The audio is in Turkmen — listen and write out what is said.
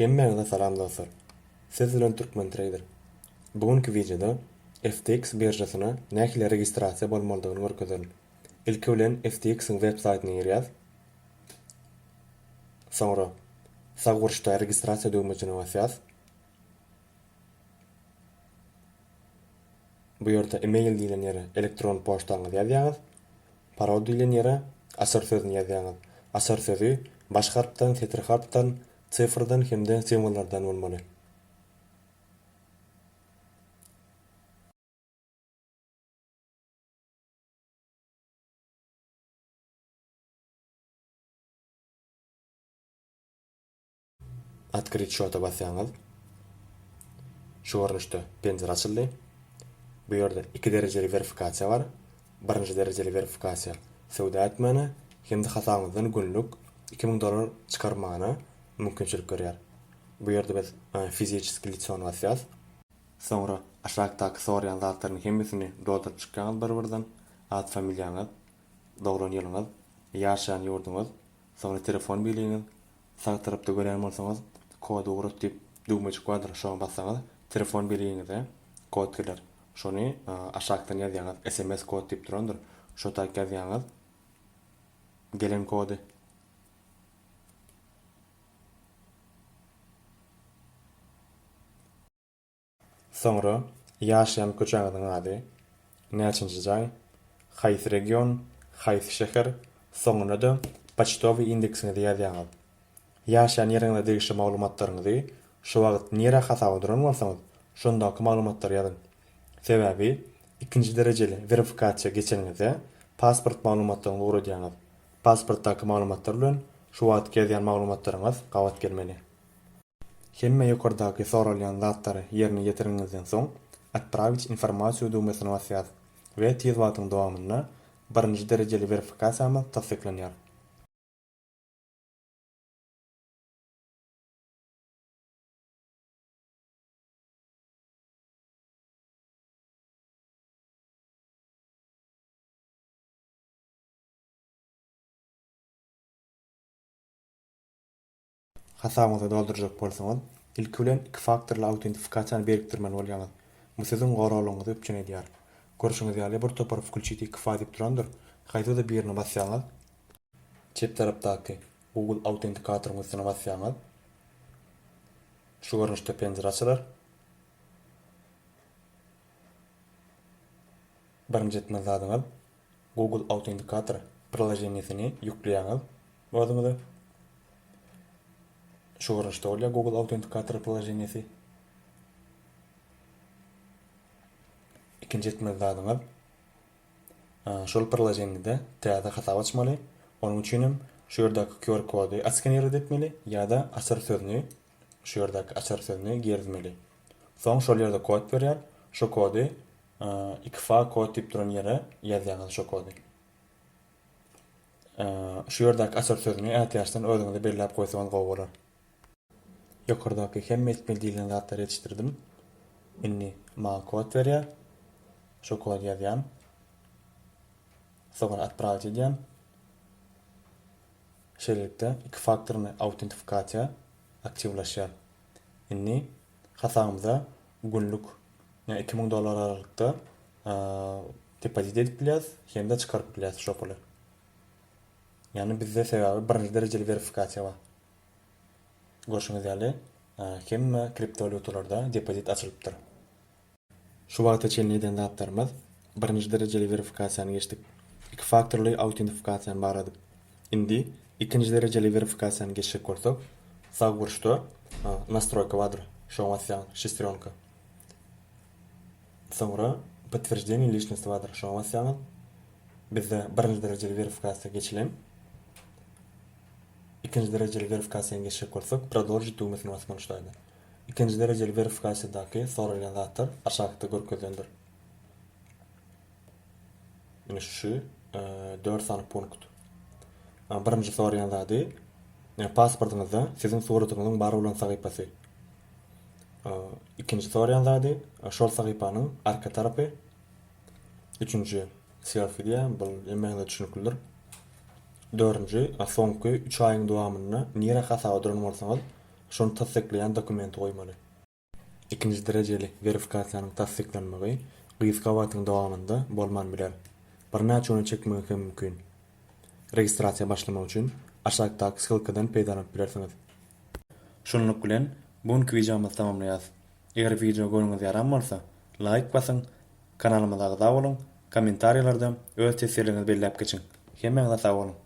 Hemmeňize salam dostlar. Siz bilen Türkmen Trader. Bugünkü videoda FTX birjasyna nähili registrasiýa bolmalydygyny görkezeli. Ilki bilen FTX'iň web saýtyna girýäs. Soňra sag guruşda registrasiýa düýmesine basýas. Bu ýerde email diýilen ýere elektron poçtaňyzy ýazýaňyz. Parol diýilen ýere asar sözüni ýazýaňyz. Asar sözü baş harpdan, tetir harpdan, sıfırdan hemde simbollardan bolmaly. Открыть счёта basýaňyz. Şu görnüşde penjere açyldy. Bu ýerde 2 derejeli verifikasiýa bar. Birinji derejeli verifikasiýa sowda etmeni hemde hasaňyzdan günlük $2000 çykarmana mümkinçilik görýär. Bu ýerde biz fizikiski лицоны basýas. Soňra aşagdaky sorýan zatlaryň hemmesini doldurup çykýaňyz bir-birden. Ad familiýaňyz, dogran ýylyňyz, ýaşaýan ýurduňyz, soňra telefon biliňiz, sag tarapda görýän bolsaňyz kod ugrut diýip düýmejik quadrat şoň bassaňyz telefon biliňize kod geler. Şonu aşagdan ýazýaňyz SMS kod diýip durandyr. Şo taýy ýazýaňyz gelen kody. Soňra ýaşaýan köçeňiziň ady, näçinji jaý, haýsy region, haýsy şäher, soňuna da pochtowy indeksiňizi ýazýaňyz. Ýaşaýan ýeriňizde degişli maglumatlaryňyzy şu wagt nere hasaba duran bolsaňyz, şondaky maglumatlary ýazyň. Sebäbi ikinji derejeli verifikasiýa geçeňizde pasport maglumatlaryny ugrudýaňyz. Pasportdaky maglumatlar bilen şu wagt gezýän maglumatlaryňyz gawat gelmeli. Hemme ýokardaky soralýan zatlary ýerine ýetiriňizden soň atpravить informasiýa düýmesine basýas we tez wagtyň dowamynda birinji derejeli verifikasiýamy tasdiklanýar. Hasabyňyzy doldurjak bolsaňyz, ilki bilen 2 faktorly autentifikasyony berikdirmeli bolýaňyz. Bu siziň goralygyňyzy öpçün edýär. Görüşüňiz ýaly bir topar включить ikfa diýip durandyr. Haýda da birini basýaňyz, çep tarapdaky Google autentikatorymyň üstüne basýaňyz, şu görnüşde penjere açylar. Birinji etmeli zadyňyz Google autentikator priложениýesini ýükleýäňiz. Bolýarmy? Şu görnüşde bolýar Google autentikator priложениýesi. İkinji etmeli zadyňyz şol priложениýede täze hasap açmaly. Onuň üçin şu ýerdaky QR kody askener etmeli ýa-da asar sözüni şu ýerdaky asar sözüni girizmeli. Soň şol ýerde kod berýär. Şo kody ikfa kod diýip duran ýere ýazýaňyz şo kody. Şu ýerdaky asar sözüni ätýaşdan özüňize belläp goýsaňyz gowy bolar. Ýokardaky hemme etmeli diýilen zatlary ýetişdirdim. Inni maňa kod berýär. Şo kod ýazýan. Soňra atpravit edýän. Şeýlelikde 2 faktorly autentifikatsiýa aktivlaşýar. Inni hasabymyza günlük $2000 aralykda depozit edip bilýäs, hemde çykaryp bilýäs şo puly. Ýani bizde sebäbi birinji derejeli verifikasiýa bar. Görüşüňiz ýaly hemme kriptovalyutalarda depozit açylypdyr. Şu wagtda çenli eden zatlarymyz birinji derejeli verifikasiýany geçdik. 2 faktorly autentifikasyany baradyk. Indi ikinji derejeli verifikasiýany geçip bolsak, sag guruşda настройка bardyr. Şo basýaň şesterёnka. Soňra подтверждение личности bardyr. Şo basýaň. Bizde birinji derejeli verifikasiýa geçilen. İkinji derejeli verifikasiýany geçip bolsak, продолжить düýmesine basmaly şaýda. İkinji derejeli verifikasiýadaky soralýan zatlar aşagda görkezlendir. Ine şu 4 sany punkt. Birinji soralýan zady pasportuňyzda siziň suratyňyzyň bar bolan sahypasy. İkinji soralýan zady şol sahypanyň arka tarapy. Üçüncü selfie diýär, bu emmeňde düşünüklidir. Dördüncü, soňky 3 aýyň dowamyny nere hasaba duran bolsaňyz, şonu tasdikleýän dokumenti goýmaly. Ikinji derejeli verifikasiýanyň tasdiklenmegi gyzga wagtyň dowamynda bolman biler. Bir näçe ony çekmegi hem mümkin. Registrasiýa başlamak üçin aşağıdaky sylkadan peýdalanyp bilersiňiz. Şunluk bilen bugünkü videomuzy tamamlaýas. Eger video görüňize ýaram bolsa, like basyň, kanalymyza agza boluň, kommentariýlarda öz tesirlerinizi belläp geçiň. Hemmeňize sag bolun.